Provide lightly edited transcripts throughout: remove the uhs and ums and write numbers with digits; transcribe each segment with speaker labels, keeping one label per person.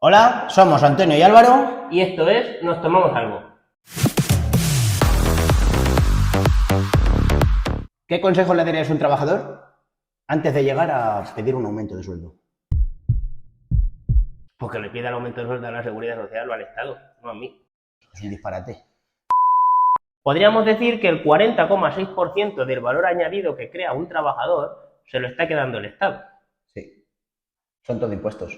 Speaker 1: Hola, somos Antonio y Álvaro.
Speaker 2: Y esto es Nos Tomamos Algo.
Speaker 1: Y Álvaro.
Speaker 2: Y esto es Nos Tomamos Algo.
Speaker 1: ¿Qué consejo le darías a un trabajador antes de llegar a pedir un aumento de sueldo?
Speaker 2: Pues que le pida el aumento de sueldo a la Seguridad Social o al Estado, no a mí.
Speaker 1: Es un disparate.
Speaker 2: Podríamos decir que el 40,6% del valor añadido que crea un trabajador se lo está quedando el Estado.
Speaker 1: Sí, son todo impuestos.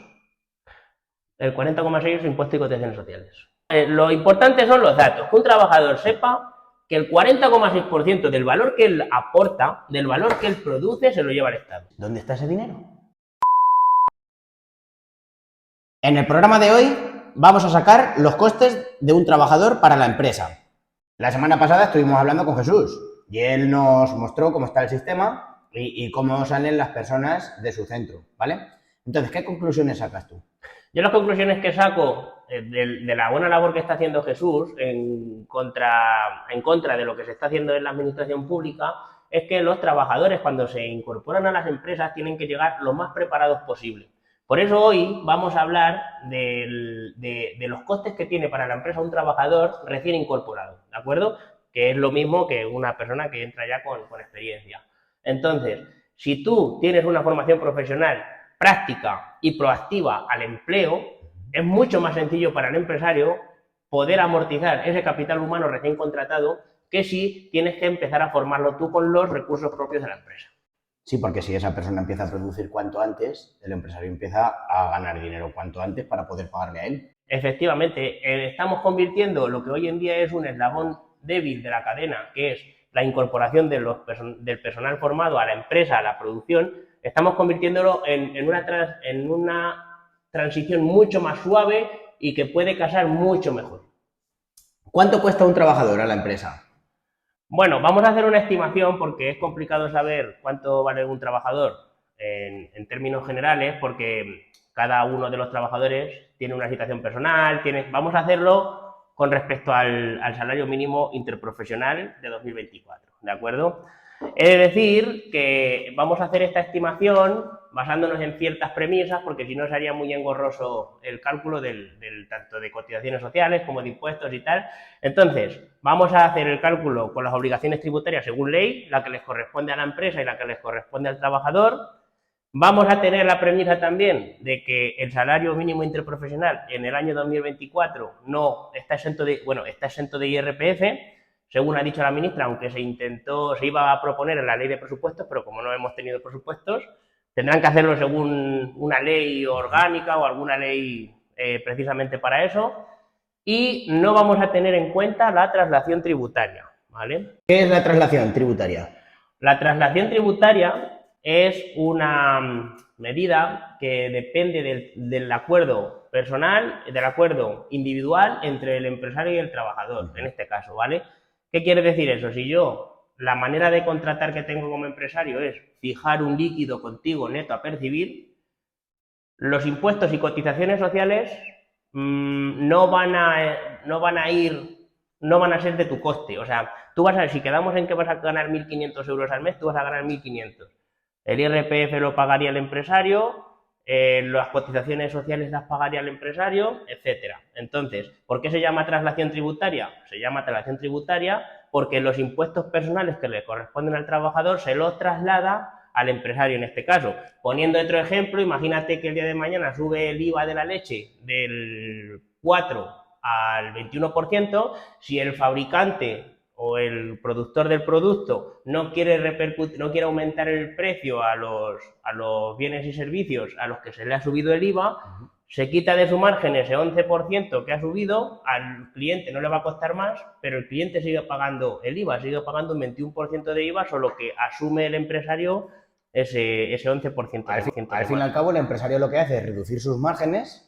Speaker 2: El 40,6% es impuestos y cotizaciones sociales. Lo importante son los datos. Que un trabajador sepa que el 40,6% del valor que él aporta, del valor que él produce, se lo lleva al Estado.
Speaker 1: ¿Dónde está ese dinero? En el programa de hoy vamos a sacar los costes de un trabajador para la empresa. La semana pasada estuvimos hablando con Jesús y él nos mostró cómo está el sistema y cómo salen las personas de su centro, ¿vale? Entonces, ¿qué conclusiones sacas tú?
Speaker 2: Yo las conclusiones que saco de la buena labor que está haciendo Jesús en contra de lo que se está haciendo en la administración pública es que los trabajadores cuando se incorporan a las empresas tienen que llegar lo más preparados posible. Por eso hoy vamos a hablar de los costes que tiene para la empresa un trabajador recién incorporado, ¿de acuerdo? Que es lo mismo que una persona que entra ya con experiencia. Entonces, si tú tienes una formación profesional práctica y proactiva al empleo, es mucho más sencillo para el empresario poder amortizar ese capital humano recién contratado que si tienes que empezar a formarlo tú con los recursos propios de la empresa.
Speaker 1: Sí, porque si esa persona empieza a producir cuanto antes, el empresario empieza a ganar dinero cuanto antes para poder pagarle a él.
Speaker 2: Efectivamente, estamos convirtiendo lo que hoy en día es un eslabón débil de la cadena, que es la incorporación del personal formado a la empresa, a la producción, estamos convirtiéndolo en una transición mucho más suave y que puede casar mucho mejor.
Speaker 1: ¿Cuánto cuesta un trabajador a la empresa?
Speaker 2: Bueno, vamos a hacer una estimación porque es complicado saber cuánto vale un trabajador en términos generales porque cada uno de los trabajadores tiene una situación personal, vamos a hacerlo con respecto al salario mínimo interprofesional de 2024, ¿de acuerdo? He de decir que vamos a hacer esta estimación basándonos en ciertas premisas, porque si no sería muy engorroso el cálculo tanto de cotizaciones sociales como de impuestos y tal. Entonces, vamos a hacer el cálculo con las obligaciones tributarias según ley, la que les corresponde a la empresa y la que les corresponde al trabajador. Vamos a tener la premisa también de que el salario mínimo interprofesional en el año 2024 no está exento está exento de IRPF, según ha dicho la ministra, aunque se iba a proponer en la ley de presupuestos, pero como no hemos tenido presupuestos, tendrán que hacerlo según una ley orgánica o alguna ley precisamente para eso. Y no vamos a tener en cuenta la traslación tributaria, ¿vale?
Speaker 1: ¿Qué es la traslación tributaria?
Speaker 2: La traslación tributaria es una medida que depende del acuerdo personal, del acuerdo individual entre el empresario y el trabajador, en este caso, ¿vale? ¿Qué quiere decir eso? Si la manera de contratar que tengo como empresario es fijar un líquido contigo neto a percibir, los impuestos y cotizaciones sociales no van a ser de tu coste. O sea, tú vas a ver, si quedamos en que vas a ganar 1.500 euros al mes, tú vas a ganar 1.500. El IRPF lo pagaría el empresario, las cotizaciones sociales las pagaría el empresario, etcétera. Entonces, ¿por qué se llama traslación tributaria? Se llama traslación tributaria porque los impuestos personales que le corresponden al trabajador se los traslada al empresario en este caso. Poniendo otro ejemplo, imagínate que el día de mañana sube el IVA de la leche del 4 al 21%, si el fabricante o el productor del producto no quiere aumentar el precio a los bienes y servicios a los que se le ha subido el IVA, se quita de su margen ese 11% que ha subido, al cliente no le va a costar más, pero el cliente sigue pagando el IVA, sigue pagando un 21% de IVA, solo que asume el empresario ese 11%.
Speaker 1: Al fin y al cabo, el empresario lo que hace es reducir sus márgenes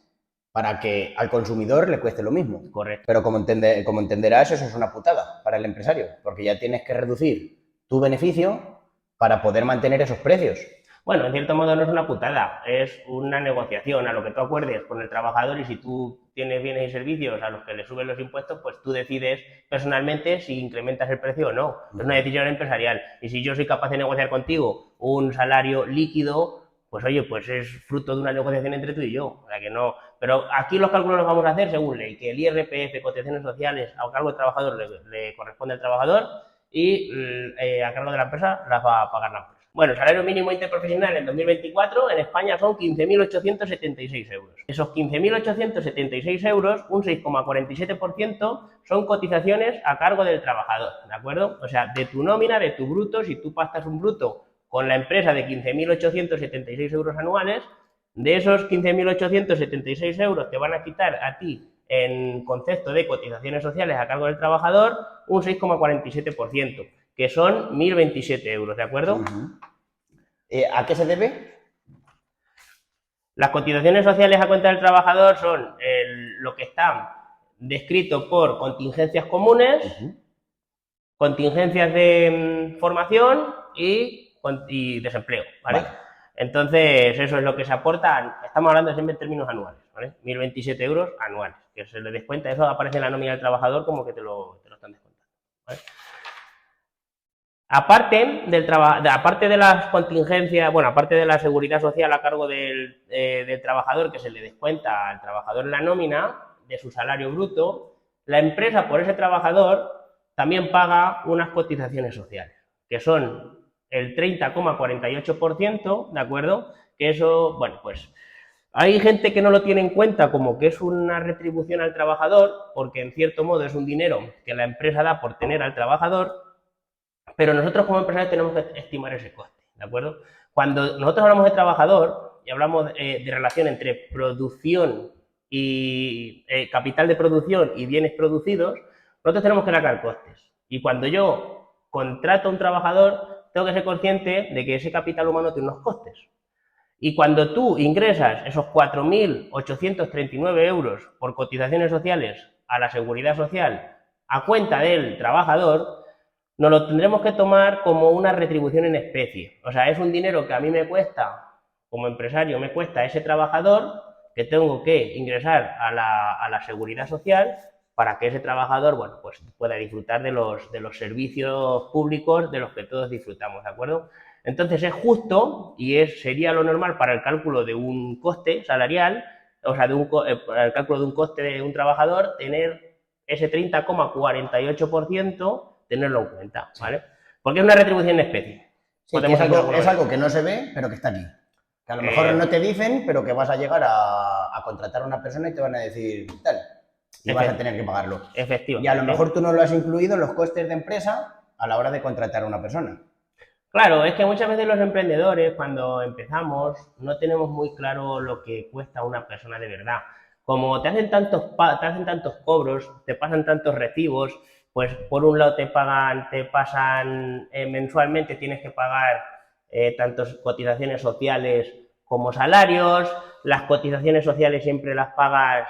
Speaker 1: para que al consumidor le cueste lo mismo.
Speaker 2: Correcto.
Speaker 1: Pero como entenderás, eso es una putada para el empresario, porque ya tienes que reducir tu beneficio para poder mantener esos precios.
Speaker 2: Bueno, en cierto modo no es una putada, es una negociación a lo que tú acuerdes con el trabajador, y si tú tienes bienes y servicios a los que le suben los impuestos, pues tú decides personalmente si incrementas el precio o no. Es una decisión empresarial. Y si yo soy capaz de negociar contigo un salario líquido, pues oye, pues es fruto de una negociación entre tú y yo. O sea que no. Pero aquí los cálculos los vamos a hacer según ley, que el IRPF, cotizaciones sociales, a cargo del trabajador le corresponde al trabajador y a cargo de la empresa las va a pagar la empresa. Bueno, el salario mínimo interprofesional en 2024 en España son 15.876 euros. Esos 15.876 euros, un 6,47% son cotizaciones a cargo del trabajador, ¿de acuerdo? O sea, de tu nómina, de tu bruto, si tú pactas un bruto con la empresa de 15.876 euros anuales, de esos 15.876 euros te van a quitar a ti en concepto de cotizaciones sociales a cargo del trabajador un 6,47%, que son 1.027 euros, ¿de acuerdo?
Speaker 1: ¿A qué se debe?
Speaker 2: Las cotizaciones sociales a cuenta del trabajador son lo que está descrito por contingencias comunes, contingencias de formación y desempleo, ¿vale? Entonces, eso es lo que se aporta. Estamos hablando siempre en términos anuales, ¿vale? 1.027 euros anuales, que se le descuenta. Eso aparece en la nómina del trabajador como que te lo están descontando, ¿vale? Aparte de las contingencias, bueno, aparte de la seguridad social a cargo del trabajador que se le descuenta al trabajador en la nómina de su salario bruto, la empresa por ese trabajador también paga unas cotizaciones sociales, que son el 30,48%, ¿de acuerdo? Que eso, bueno, pues hay gente que no lo tiene en cuenta como que es una retribución al trabajador, porque en cierto modo es un dinero que la empresa da por tener al trabajador, pero nosotros como empresarios tenemos que estimar ese coste, ¿de acuerdo? Cuando nosotros hablamos de trabajador y hablamos de relación entre producción y capital de producción y bienes producidos, nosotros tenemos que sacar costes. Y cuando yo contrato a un trabajador, tengo que ser consciente de que ese capital humano tiene unos costes. Y cuando tú ingresas esos 4.839 euros por cotizaciones sociales a la seguridad social a cuenta del trabajador, nos lo tendremos que tomar como una retribución en especie. O sea, es un dinero que a mí me cuesta, como empresario, me cuesta ese trabajador que tengo que ingresar a la seguridad social para que ese trabajador, bueno, pues pueda disfrutar de los servicios públicos de los que todos disfrutamos, ¿de acuerdo? Entonces es justo y sería lo normal para el cálculo de un coste salarial, o sea, para el cálculo de un coste de un trabajador, tener ese 30,48%, tenerlo en cuenta, ¿vale? Porque es una retribución en especie.
Speaker 1: Sí, es algo que no se ve, pero que está aquí. Que a lo mejor no te dicen, pero que vas a llegar a contratar a una persona y te van a decir tal. Y vas a tener que pagarlo.
Speaker 2: Efectivamente.
Speaker 1: Y a lo mejor tú no lo has incluido en los costes de empresa a la hora de contratar a una persona.
Speaker 2: Claro, es que muchas veces los emprendedores, cuando empezamos, no tenemos muy claro lo que cuesta una persona de verdad. Como te hacen tantos cobros, te pasan tantos recibos, pues por un lado te pasan mensualmente, tienes que pagar tantas cotizaciones sociales como salarios, las cotizaciones sociales siempre las pagas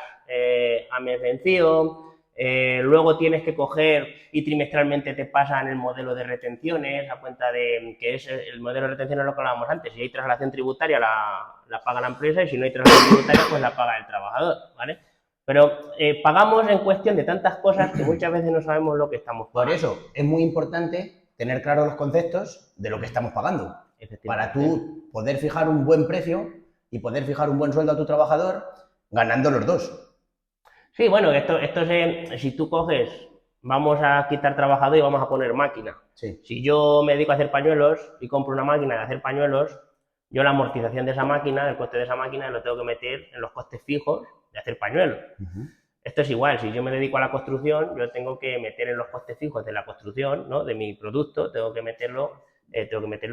Speaker 2: a mes vencido. Luego tienes que coger y trimestralmente te pasan el modelo de retenciones a cuenta de que es el modelo de retenciones lo que hablábamos antes. Si hay traslación tributaria la paga la empresa y si no hay traslación tributaria pues la paga el trabajador, ¿vale? Pero pagamos en cuestión de tantas cosas que muchas veces no sabemos lo que estamos pagando.
Speaker 1: Por eso es muy importante tener claros los conceptos de lo que estamos pagando para tú poder fijar un buen precio y poder fijar un buen sueldo a tu trabajador ganando los dos.
Speaker 2: Sí, bueno, si tú coges, vamos a quitar trabajador y vamos a poner máquina.
Speaker 1: Sí.
Speaker 2: Si yo me dedico a hacer pañuelos y compro una máquina de hacer pañuelos, yo la amortización de esa máquina, el coste de esa máquina, lo tengo que meter en los costes fijos de hacer pañuelos. Esto es igual, si yo me dedico a la construcción, yo tengo que meter en los costes fijos de la construcción, ¿no? De mi producto, tengo que meter lo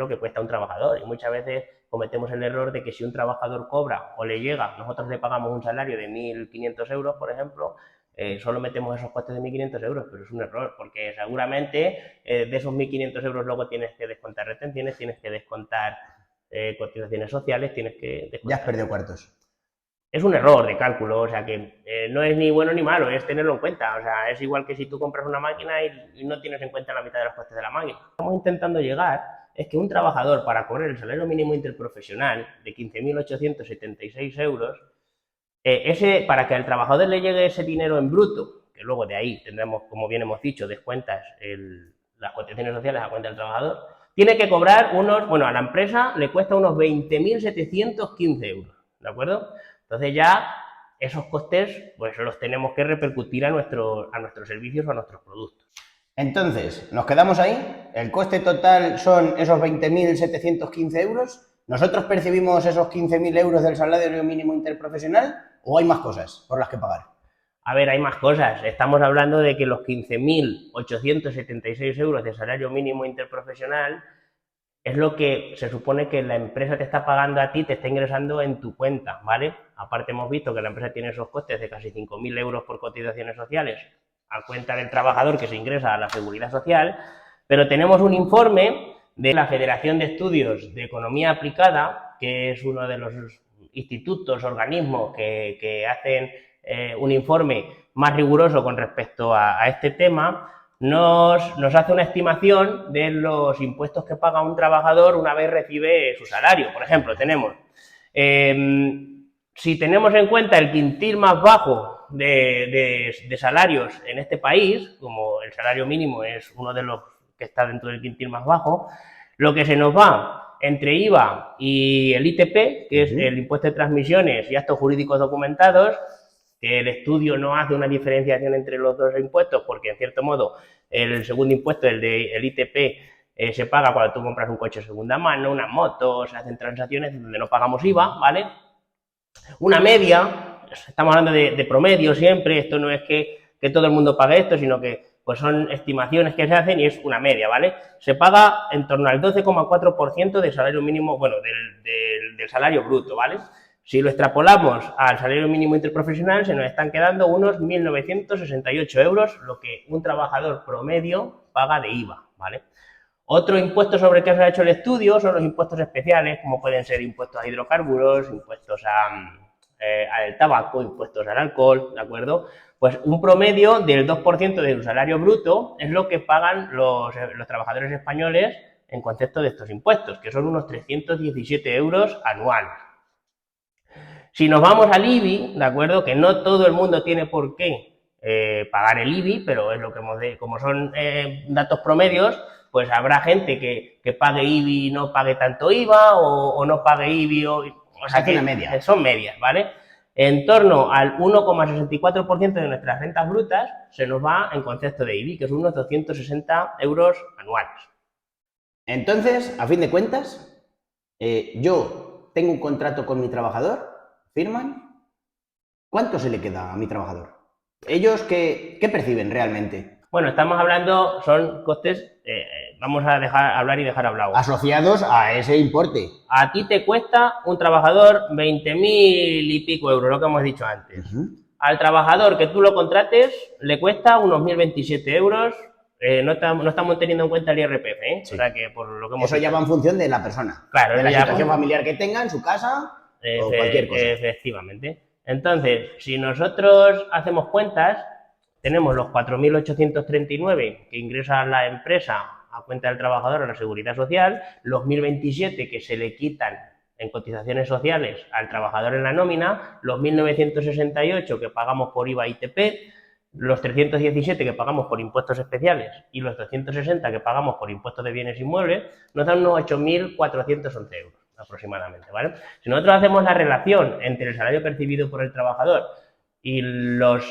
Speaker 2: que cuesta un trabajador. Y muchas veces cometemos el error de que si un trabajador cobra o le llega, nosotros le pagamos un salario de 1.500 euros, por ejemplo, solo metemos esos costes de 1.500 euros, pero es un error, porque seguramente de esos 1.500 euros luego tienes que descontar retenciones, tienes que descontar cotizaciones sociales, tienes que descontar...
Speaker 1: Ya has perdido cuartos.
Speaker 2: Es un error de cálculo, o sea que no es ni bueno ni malo, es tenerlo en cuenta. O sea, es igual que si tú compras una máquina y no tienes en cuenta la mitad de los costes de la máquina. Estamos intentando llegar es que un trabajador para cobrar el salario mínimo interprofesional de 15.876 euros, para que al trabajador le llegue ese dinero en bruto, que luego de ahí tendremos, como bien hemos dicho, descuentas las cotizaciones sociales a cuenta del trabajador, tiene que cobrar bueno, a la empresa le cuesta unos 20.715 euros, ¿de acuerdo? Entonces ya esos costes pues los tenemos que repercutir a nuestros servicios o a nuestros productos.
Speaker 1: Entonces, nos quedamos ahí, el coste total son esos 20.715 euros, ¿nosotros percibimos esos 15.000 euros del salario mínimo interprofesional o hay más cosas por las que pagar?
Speaker 2: A ver, hay más cosas. Estamos hablando de que los 15.876 euros de salario mínimo interprofesional es lo que se supone que la empresa te está pagando a ti, te está ingresando en tu cuenta, ¿vale? Aparte hemos visto que la empresa tiene esos costes de casi 5.000 euros por cotizaciones sociales a cuenta del trabajador que se ingresa a la Seguridad Social, pero tenemos un informe de la Federación de Estudios de Economía Aplicada, que es uno de los institutos, organismos que hacen un informe más riguroso con respecto a este tema, nos hace una estimación de los impuestos que paga un trabajador una vez recibe su salario. Por ejemplo, tenemos, si tenemos en cuenta el quintil más bajo de salarios en este país, como el salario mínimo es uno de los que está dentro del quintil más bajo, lo que se nos va entre IVA y el ITP, que es el impuesto de transmisiones y actos jurídicos documentados, que el estudio no hace una diferenciación entre los dos impuestos porque, en cierto modo, el segundo impuesto, el ITP, se paga cuando tú compras un coche de segunda mano, una moto, se hacen transacciones donde no pagamos IVA, ¿vale? Una media, estamos hablando de promedio siempre, esto no es que todo el mundo pague esto, sino que pues son estimaciones que se hacen y es una media, ¿vale? Se paga en torno al 12,4% del salario mínimo, bueno, del salario bruto, ¿vale? Si lo extrapolamos al salario mínimo interprofesional, se nos están quedando unos 1.968 euros, lo que un trabajador promedio paga de IVA, ¿vale? Otro impuesto sobre el que se ha hecho el estudio son los impuestos especiales, como pueden ser impuestos a hidrocarburos, impuestos al tabaco, impuestos al alcohol, ¿de acuerdo? Pues un promedio del 2% del salario bruto es lo que pagan los trabajadores españoles en concepto de estos impuestos, que son unos 317 euros anuales. Si nos vamos al IBI, ¿de acuerdo? Que no todo el mundo tiene por qué pagar el IBI, pero es lo que como son datos promedios, pues habrá gente que pague IBI y no pague tanto IVA o no pague IBI o sea que
Speaker 1: media.
Speaker 2: Son medias, ¿vale? En torno al 1,64% de nuestras rentas brutas se nos va en concepto de IBI, que son unos 260 euros anuales.
Speaker 1: Entonces, a fin de cuentas, yo tengo un contrato con mi trabajador, firman, ¿cuánto se le queda a mi trabajador? ¿Ellos qué perciben realmente?
Speaker 2: Bueno, estamos hablando, son costes, vamos a dejar hablar y dejar hablado.
Speaker 1: Asociados a ese importe.
Speaker 2: A ti te cuesta un trabajador 20.000 y pico euros, lo que hemos dicho antes. Al trabajador que tú lo contrates le cuesta unos 1.027 euros. No estamos teniendo en cuenta el IRPF, ¿eh?
Speaker 1: Sí.
Speaker 2: O sea que por lo que hemos
Speaker 1: Eso ya va en función de la persona.
Speaker 2: Claro,
Speaker 1: de la situación familiar que tenga en su casa o cualquier cosa.
Speaker 2: Efectivamente. Entonces, si nosotros hacemos cuentas, tenemos los 4.839 que ingresa la empresa a cuenta del trabajador a la Seguridad Social, los 1.027 que se le quitan en cotizaciones sociales al trabajador en la nómina, los 1.968 que pagamos por IVA y ITP, los 317 que pagamos por impuestos especiales y los 260 que pagamos por impuestos de bienes inmuebles, nos dan unos 8.411 euros aproximadamente, ¿vale? Si nosotros hacemos la relación entre el salario percibido por el trabajador y los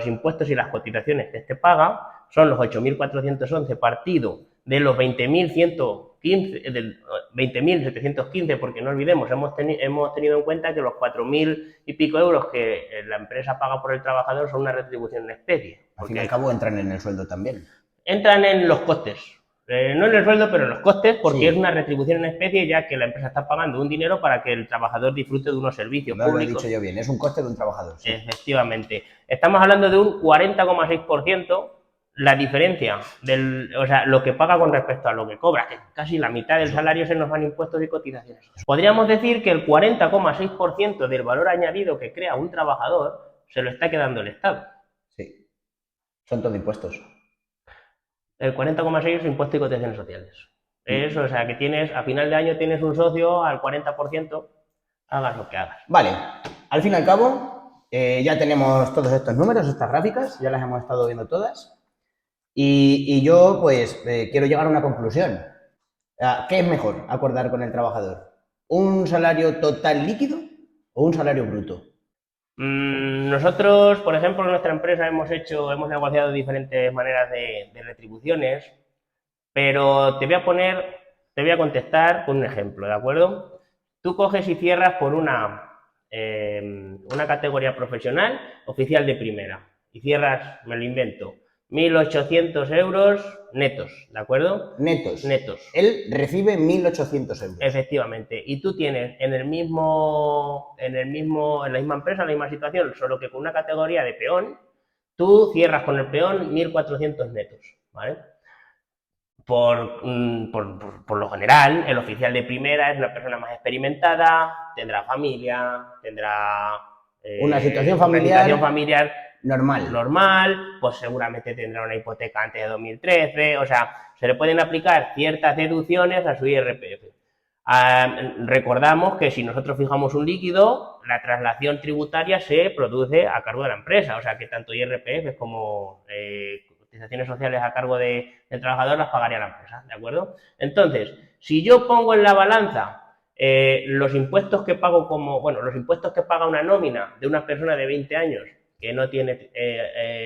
Speaker 2: impuestos y las cotizaciones que este paga, son los 8.411 partido de los 20.715, porque no olvidemos, hemos tenido en cuenta que los 4.000 y pico euros que la empresa paga por el trabajador son una retribución en especie.
Speaker 1: Al fin y al cabo entran en el sueldo también.
Speaker 2: Entran en los costes. No en el sueldo, pero en los costes, porque sí, es una retribución en especie, ya que la empresa está pagando un dinero para que el trabajador disfrute de unos servicios públicos.
Speaker 1: Lo he dicho yo bien, es un coste de un trabajador. Sí.
Speaker 2: Efectivamente. Estamos hablando de un 40,6%, la diferencia, o sea, lo que paga con respecto a lo que cobra, que casi la mitad del salario se nos van impuestos y cotizaciones. Podríamos decir que el 40,6% del valor añadido que crea un trabajador se lo está quedando el Estado.
Speaker 1: Sí, son todos impuestos.
Speaker 2: El 40,6% es impuestos y cotizaciones sociales. Eso, o sea, que tienes, a final de año tienes un socio al 40%, hagas lo que hagas.
Speaker 1: Vale, al fin y al cabo, ya tenemos todos estos números, estas gráficas, ya las hemos estado viendo todas. Y yo, pues, quiero llegar a una conclusión. ¿Qué es mejor acordar con el trabajador? ¿Un salario total líquido o un salario bruto?
Speaker 2: Nosotros, por ejemplo, en nuestra empresa hemos negociado diferentes maneras de retribuciones, pero te voy a contestar con un ejemplo, ¿de acuerdo? Tú coges y cierras por una categoría profesional oficial de primera y cierras, me lo invento, 1.800 euros netos, ¿de acuerdo?
Speaker 1: Netos.
Speaker 2: Netos.
Speaker 1: Él recibe 1.800 euros.
Speaker 2: Efectivamente. Y tú tienes en la misma empresa, en la misma situación, solo que con una categoría de peón, tú cierras con el peón 1.400 netos, ¿vale? Por lo general, el oficial de primera es una persona más experimentada, tendrá familia, tendrá
Speaker 1: Una situación
Speaker 2: una situación
Speaker 1: familiar
Speaker 2: familiar
Speaker 1: normal.
Speaker 2: pues seguramente tendrá una hipoteca antes de 2013, o sea, se le pueden aplicar ciertas deducciones a su IRPF. Recordamos que si nosotros fijamos un líquido, la traslación tributaria se produce a cargo de la empresa, o sea que tanto IRPF como cotizaciones sociales a cargo del trabajador las pagaría la empresa, ¿de acuerdo? Entonces, si yo pongo en la balanza los impuestos que pago los impuestos que paga una nómina de una persona de 20 años que no tiene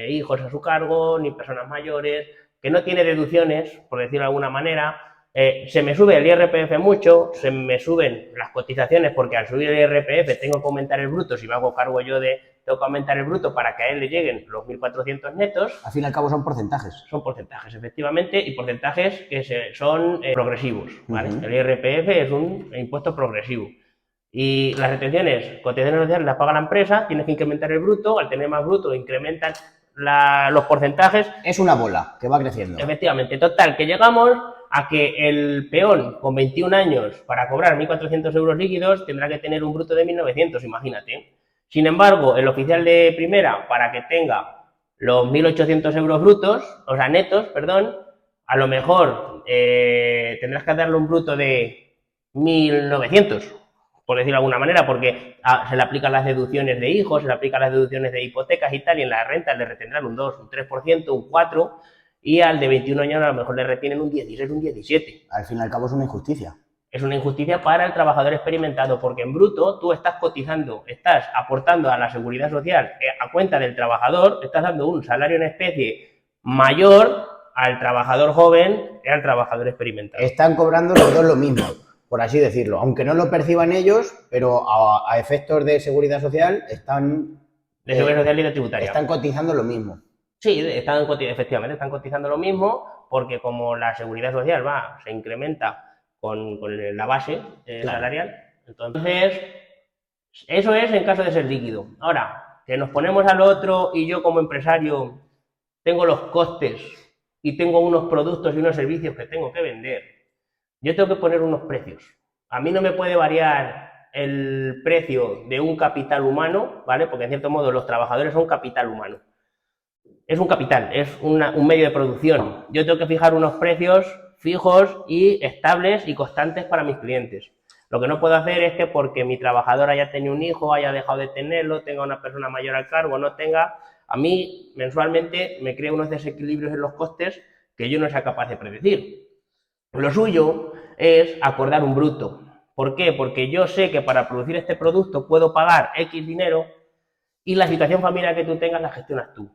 Speaker 2: hijos a su cargo, ni personas mayores, que no tiene deducciones, por decirlo de alguna manera, se me sube el IRPF mucho, se me suben las cotizaciones porque al subir el IRPF tengo que aumentar el bruto, si me hago cargo yo tengo que aumentar el bruto para que a él le lleguen los 1.400 netos.
Speaker 1: Al fin y al cabo son porcentajes.
Speaker 2: Son porcentajes, efectivamente, y porcentajes que son progresivos, ¿vale? El IRPF es un impuesto progresivo. Y las retenciones, cotizaciones sociales las paga la empresa, tienes que incrementar el bruto, al tener más bruto incrementan los porcentajes.
Speaker 1: Es una bola que va creciendo.
Speaker 2: Efectivamente, total, que llegamos a que el peón con 21 años para cobrar 1.400 euros líquidos tendrá que tener un bruto de 1.900, imagínate. Sin embargo, el oficial de primera, para que tenga los 1.800 euros brutos, o sea, netos, perdón, a lo mejor tendrás que darle un bruto de 1.900, por decirlo de alguna manera, porque se le aplican las deducciones de hijos, se le aplican las deducciones de hipotecas y tal, y en las rentas le retendrán un 2, un 3%, un 4%, y al de 21 años a lo mejor le retienen un 16, un 17.
Speaker 1: Al fin y al cabo es una injusticia.
Speaker 2: Es una injusticia para el trabajador experimentado, porque en bruto tú estás cotizando, estás aportando a la seguridad social a cuenta del trabajador, estás dando un salario en especie mayor al trabajador joven y al trabajador experimentado.
Speaker 1: Están cobrando los dos lo mismo, por así decirlo, aunque no lo perciban ellos, pero a efectos de seguridad social están...
Speaker 2: De seguridad social y de tributaria.
Speaker 1: Están cotizando lo mismo.
Speaker 2: Sí, efectivamente, están cotizando lo mismo, porque como la seguridad social se incrementa con la base salarial, entonces eso es en caso de ser líquido. Ahora, que nos ponemos al otro y yo como empresario tengo los costes y tengo unos productos y unos servicios que tengo que vender, yo tengo que poner unos precios. A mí no me puede variar el precio de un capital humano, ¿vale? Porque en cierto modo los trabajadores son capital humano. Es un capital, es un medio de producción. Yo tengo que fijar unos precios fijos y estables y constantes para mis clientes. Lo que no puedo hacer es que porque mi trabajador haya tenido un hijo, haya dejado de tenerlo, tenga una persona mayor al cargo, no tenga, a mí mensualmente me crea unos desequilibrios en los costes que yo no sea capaz de predecir. Lo suyo es acordar un bruto. ¿Por qué? Porque yo sé que para producir este producto puedo pagar X dinero y la situación familiar que tú tengas la gestionas tú.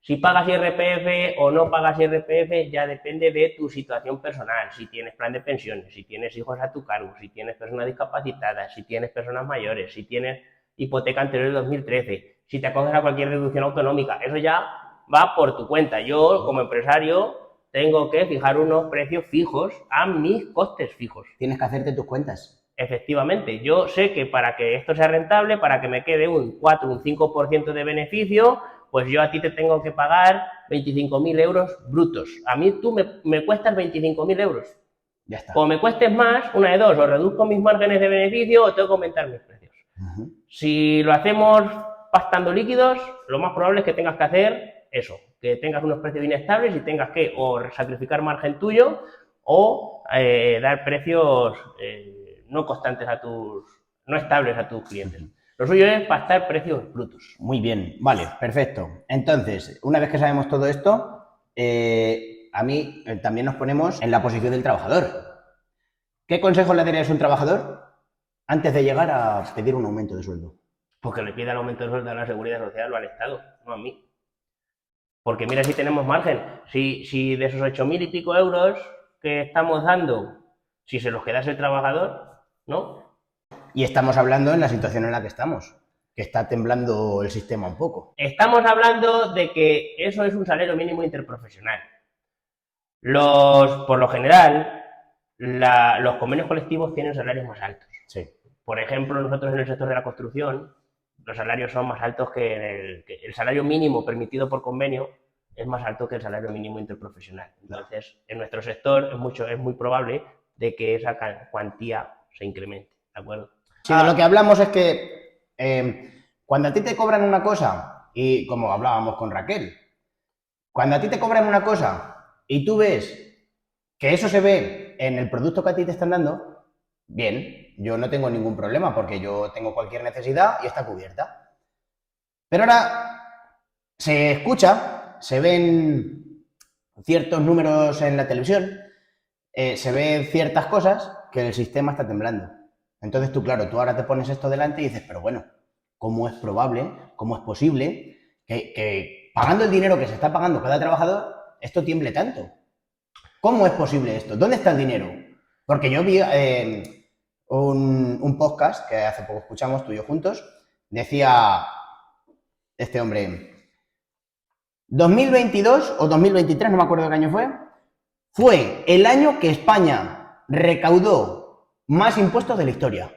Speaker 2: Si pagas IRPF o no pagas IRPF ya depende de tu situación personal, si tienes plan de pensiones, si tienes hijos a tu cargo, si tienes personas discapacitadas, si tienes personas mayores, si tienes hipoteca anterior de 2013, si te acoges a cualquier deducción autonómica, eso ya va por tu cuenta. Yo, como empresario, tengo que fijar unos precios fijos a mis costes fijos.
Speaker 1: Tienes que hacerte tus cuentas.
Speaker 2: Efectivamente, yo sé que para que esto sea rentable, para que me quede un 4, un 5% de beneficio, pues yo a ti te tengo que pagar 25.000 euros brutos. A mí tú me cuestas 25.000 euros.
Speaker 1: Ya está.
Speaker 2: O me cuestes más, una de dos, o reduzco mis márgenes de beneficio o tengo que aumentar mis precios. Si lo hacemos pactando líquidos, lo más probable es que tengas que hacer eso, que tengas unos precios inestables y tengas que o sacrificar margen tuyo o dar precios no constantes no estables a tus clientes. Lo suyo es pactar precios brutos.
Speaker 1: Muy bien, vale, perfecto. Entonces, una vez que sabemos todo esto, a mí también nos ponemos en la posición del trabajador. ¿Qué consejo le darías a un trabajador antes de llegar a pedir un aumento de sueldo?
Speaker 2: Pues que le pida el aumento de sueldo a la Seguridad Social o al Estado, no a mí. Porque mira si tenemos margen. Si de esos 8.000 y pico euros que estamos dando, si se los quedase el trabajador, ¿no?
Speaker 1: Y estamos hablando en la situación en la que estamos, que está temblando el sistema un poco.
Speaker 2: Estamos hablando de que eso es un salario mínimo interprofesional. Por lo general, los convenios colectivos tienen salarios más altos.
Speaker 1: Sí.
Speaker 2: Por ejemplo, nosotros en el sector de la construcción, los salarios son más altos que el salario mínimo permitido por convenio es más alto que el salario mínimo interprofesional. Entonces, en nuestro sector es muy probable de que esa cuantía se incremente, ¿de acuerdo?
Speaker 1: Sí, de lo que hablamos es que cuando a ti te cobran una cosa, y como hablábamos con Raquel, cuando a ti te cobran una cosa y tú ves que eso se ve en el producto que a ti te están dando, bien, yo no tengo ningún problema porque yo tengo cualquier necesidad y está cubierta. Pero ahora se escucha, se ven ciertos números en la televisión, se ven ciertas cosas que el sistema está temblando. Entonces tú, claro, tú ahora te pones esto delante y dices, pero bueno, ¿cómo es probable, cómo es posible que pagando el dinero que se está pagando cada trabajador, esto tiemble tanto? ¿Cómo es posible esto? ¿Dónde está el dinero? Porque yo vi un podcast que hace poco escuchamos tú y yo juntos, decía este hombre, 2022 o 2023, no me acuerdo qué año fue el año que España recaudó más impuestos de la historia.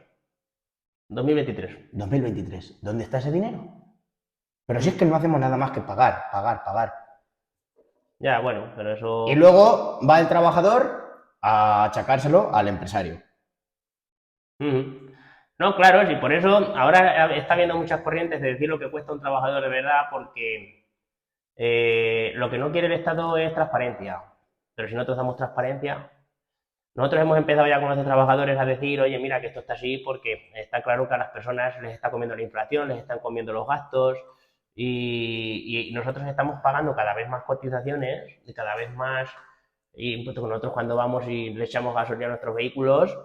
Speaker 2: 2023.
Speaker 1: 2023. ¿Dónde está ese dinero? Pero si es que no hacemos nada más que pagar.
Speaker 2: Ya, bueno, pero eso...
Speaker 1: Y luego va el trabajador a achacárselo al empresario.
Speaker 2: No, claro, sí, por eso ahora está habiendo muchas corrientes de decir lo que cuesta un trabajador de verdad, porque lo que no quiere el Estado es transparencia. Pero si nosotros damos transparencia, nosotros hemos empezado ya con los trabajadores a decir, oye, mira que esto está así porque está claro que a las personas les está comiendo la inflación, les están comiendo los gastos y nosotros estamos pagando cada vez más cotizaciones y cada vez más impuestos. Nosotros cuando vamos y le echamos gasolina a nuestros vehículos,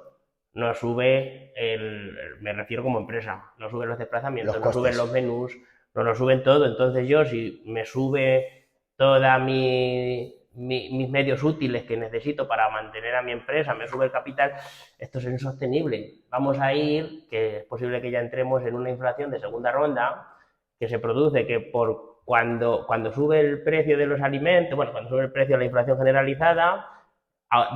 Speaker 2: nos sube, me refiero como empresa, nos suben los desplazamientos, nos suben los menús, nos suben todo. Entonces yo, si me sube toda mis medios útiles que necesito para mantener a mi empresa, me sube el capital, esto es insostenible. Vamos a ir, que es posible que ya entremos en una inflación de segunda ronda, que se produce que cuando sube el precio de los alimentos, bueno, cuando sube el precio de la inflación generalizada,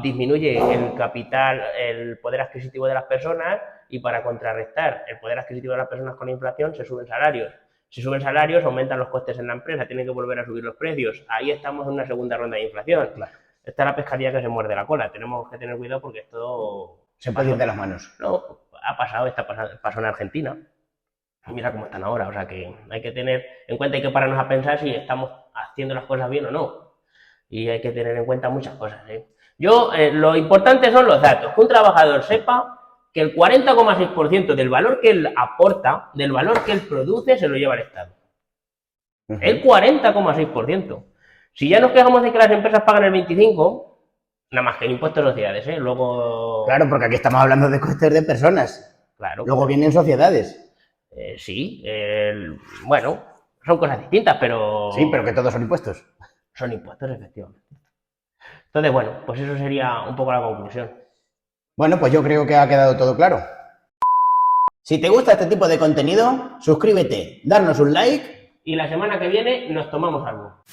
Speaker 2: disminuye el capital, el poder adquisitivo de las personas, y para contrarrestar el poder adquisitivo de las personas con la inflación se suben salarios. Si suben salarios, aumentan los costes en la empresa, tienen que volver a subir los precios. Ahí estamos en una segunda ronda de inflación.
Speaker 1: Claro.
Speaker 2: Esta es la pescadilla que se muerde la cola. Tenemos que tener cuidado porque esto...
Speaker 1: Se puede ir de las manos.
Speaker 2: No, pasó en Argentina. Mira cómo están ahora. O sea que hay que tener en cuenta, hay que pararnos a pensar si estamos haciendo las cosas bien o no. Y hay que tener en cuenta muchas cosas, ¿eh? Lo importante son los datos. Que un trabajador sepa que el 40,6% del valor que él aporta, del valor que él produce, se lo lleva el Estado. El 40,6%. Si ya nos quejamos de que las empresas pagan el 25%, nada más que el impuesto de sociedades, ¿eh? Luego...
Speaker 1: Claro, porque aquí estamos hablando de costes de personas.
Speaker 2: Claro.
Speaker 1: Luego vienen sociedades.
Speaker 2: Sí, bueno, son cosas distintas, pero...
Speaker 1: Sí, pero que todos son impuestos.
Speaker 2: Son impuestos, efectivamente. Entonces, bueno, pues eso sería un poco la conclusión.
Speaker 1: Bueno, pues yo creo que ha quedado todo claro. Si te gusta este tipo de contenido, suscríbete, darnos un like.
Speaker 2: Y la semana que viene nos tomamos algo.